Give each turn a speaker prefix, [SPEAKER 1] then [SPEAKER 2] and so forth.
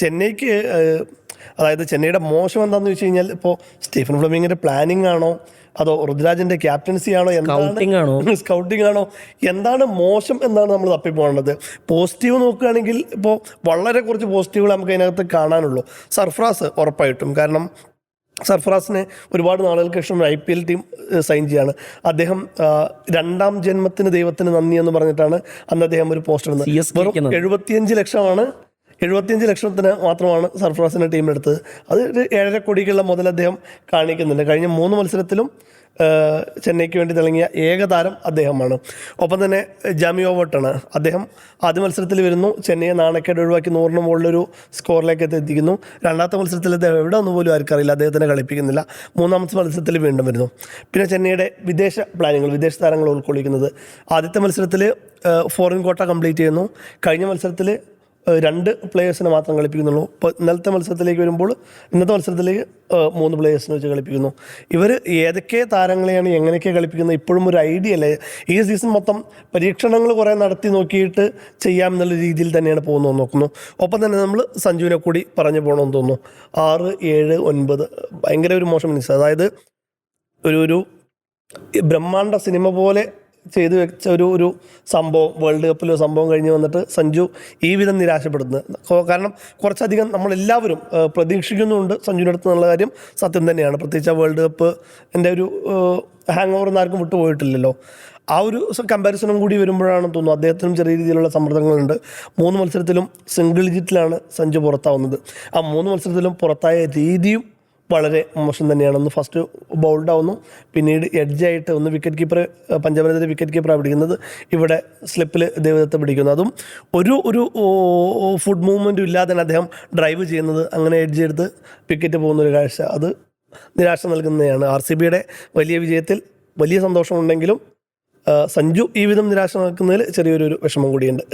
[SPEAKER 1] ചെന്നൈക്ക് അതായത് ചെന്നൈയുടെ മോശം എന്താണെന്ന് വെച്ച് കഴിഞ്ഞാൽ ഇപ്പോൾ സ്റ്റീഫൻ ഫ്ലെമിങ്ങിൻ്റെ പ്ലാനിങ് ആണോ അതോ ഋതുരാജിൻ്റെ ക്യാപ്റ്റൻസി ആണോ എന്താണ് സ്കൗട്ടിംഗ് ആണോ എന്താണ് മോശം എന്നാണ് നമ്മൾ തപ്പിപ്പോകേണ്ടത്. പോസിറ്റീവ് നോക്കുകയാണെങ്കിൽ ഇപ്പോൾ വളരെ കുറച്ച് പോസിറ്റീവുകൾ നമുക്ക് അതിനകത്ത് കാണാനുള്ളൂ. സർഫ്രാസ് ഉറപ്പായിട്ടും, കാരണം സർഫ്രാസിനെ ഒരുപാട് നാളുകൾക്ക് ശേഷം IPL ടീം സൈൻ ചെയ്യാണ്. അദ്ദേഹം രണ്ടാം ജന്മത്തിന് ദൈവത്തിന് നന്ദി എന്ന് പറഞ്ഞിട്ടാണ് അന്ന് അദ്ദേഹം ഒരു പോസ്റ്റ് ഇടുന്നത്. വെറും 75 ലക്ഷത്തിന് മാത്രമാണ് സർഫ്രാസിൻ്റെ ടീം എടുത്തത്. അത് ഒരു 7.5 കോടിക്കുള്ള മുതൽ അദ്ദേഹം കാണിക്കുന്നുണ്ട്. കഴിഞ്ഞ 3 മത്സരത്തിലും ചെന്നൈക്ക് വേണ്ടി തിളങ്ങിയ ഏകതാരം അദ്ദേഹമാണ്. ഒപ്പം തന്നെ ജാമി ഓവർട്ടാണ്. അദ്ദേഹം ആദ്യ മത്സരത്തിൽ വരുന്നു, ചെന്നൈയെ നാണക്കേട് ഒഴിവാക്കി 100 മുകളിലൊരു സ്കോറിലേക്ക് എത്തിക്കുന്നു. രണ്ടാമത്തെ മത്സരത്തിൽ അദ്ദേഹം എവിടെ ഒന്നും പോലും ആർക്കറിയില്ല, അദ്ദേഹത്തിനെ കളിപ്പിക്കുന്നില്ല. മൂന്നാമത്തെ മത്സരത്തിൽ വീണ്ടും വരുന്നു. പിന്നെ ചെന്നൈയുടെ വിദേശ പ്ലാനുകൾ, വിദേശ താരങ്ങൾ ഉൾക്കൊള്ളിക്കുന്നത്, ആദ്യത്തെ മത്സരത്തിൽ ഫോറിൻ കോട്ട കംപ്ലീറ്റ് ചെയ്യുന്നു. കഴിഞ്ഞ മത്സരത്തിൽ 2 പ്ലേയേഴ്സിനെ മാത്രം കളിപ്പിക്കുന്നുള്ളൂ. ഇപ്പോൾ ഇന്നത്തെ മത്സരത്തിലേക്ക് വരുമ്പോൾ ഇന്നത്തെ മത്സരത്തിലേക്ക് 3 പ്ലേയേഴ്സിനെ വെച്ച് കളിപ്പിക്കുന്നു. ഇവർ ഏതൊക്കെ താരങ്ങളെയാണ് എങ്ങനെയൊക്കെ കളിപ്പിക്കുന്നത് ഇപ്പോഴും ഒരു ഐഡിയ അല്ലേ. ഈ സീസൺ മൊത്തം പരീക്ഷണങ്ങൾ കുറേ നടത്തി നോക്കിയിട്ട് ചെയ്യാമെന്നുള്ള രീതിയിൽ തന്നെയാണ് പോകുന്നതെന്ന് നോക്കുന്നു. ഒപ്പം തന്നെ നമ്മൾ സഞ്ജുവിനെ കൂടി പറഞ്ഞു പോകണമെന്ന് തോന്നുന്നു. 6, 7, 9 ഭയങ്കര ഒരു മോശം ഇന്നിങ്സ്. അതായത് ഒരു ബ്രഹ്മാണ്ഡ സിനിമ പോലെ ചെയ്തു വെച്ച ഒരു സംഭവം, വേൾഡ് കപ്പിൽ സംഭവം കഴിഞ്ഞ് വന്നിട്ട് സഞ്ജു ഈ വിധം നിരാശപ്പെടുന്നത്. കാരണം കുറച്ചധികം നമ്മളെല്ലാവരും പ്രതീക്ഷിക്കുന്നുണ്ട് സഞ്ജുവിൻ്റെ അടുത്ത് എന്നുള്ള കാര്യം സത്യം തന്നെയാണ്. പ്രത്യേകിച്ച് ആ വേൾഡ് കപ്പ് എൻ്റെ ഒരു ഹാങ് ഓവർ ആർക്കും വിട്ടുപോയിട്ടില്ലല്ലോ. ആ ഒരു കമ്പാരിസണും കൂടി വരുമ്പോഴാണ് തോന്നുന്നു അദ്ദേഹത്തിനും ചെറിയ രീതിയിലുള്ള സമ്മർദ്ദങ്ങളുണ്ട്. 3 മത്സരത്തിലും സിംഗിൾ ഡിജിറ്റിലാണ് സഞ്ജു പുറത്താവുന്നത്. ആ 3 മത്സരത്തിലും പുറത്തായ രീതിയും വളരെ മോശം തന്നെയാണ്. ഒന്ന് ഫസ്റ്റ് ബൗൾഡ് ആവുന്നു, പിന്നീട് എഡ്ജായിട്ട് ഒന്ന് വിക്കറ്റ് കീപ്പർ, പഞ്ചാബിനെതിരെ വിക്കറ്റ് കീപ്പറാണ് പിടിക്കുന്നത്, ഇവിടെ സ്ലിപ്പിൽ ദൈവത്തെ പിടിക്കുന്നു. അതും ഒരു ഫുഡ് മൂവ്മെൻറ്റും ഇല്ലാതെ തന്നെ അദ്ദേഹം ഡ്രൈവ് ചെയ്യുന്നത്, അങ്ങനെ എഡ്ജ് എടുത്ത് വിക്കറ്റ് പോകുന്നൊരു കാഴ്ച, അത് നിരാശ നൽകുന്നതാണ്. RCBയുടെ വലിയ വിജയത്തിൽ വലിയ സന്തോഷമുണ്ടെങ്കിലും സഞ്ജു ഈ വിധം നിരാശ നൽകുന്നതിൽ ചെറിയൊരു വിഷമം കൂടിയുണ്ട്.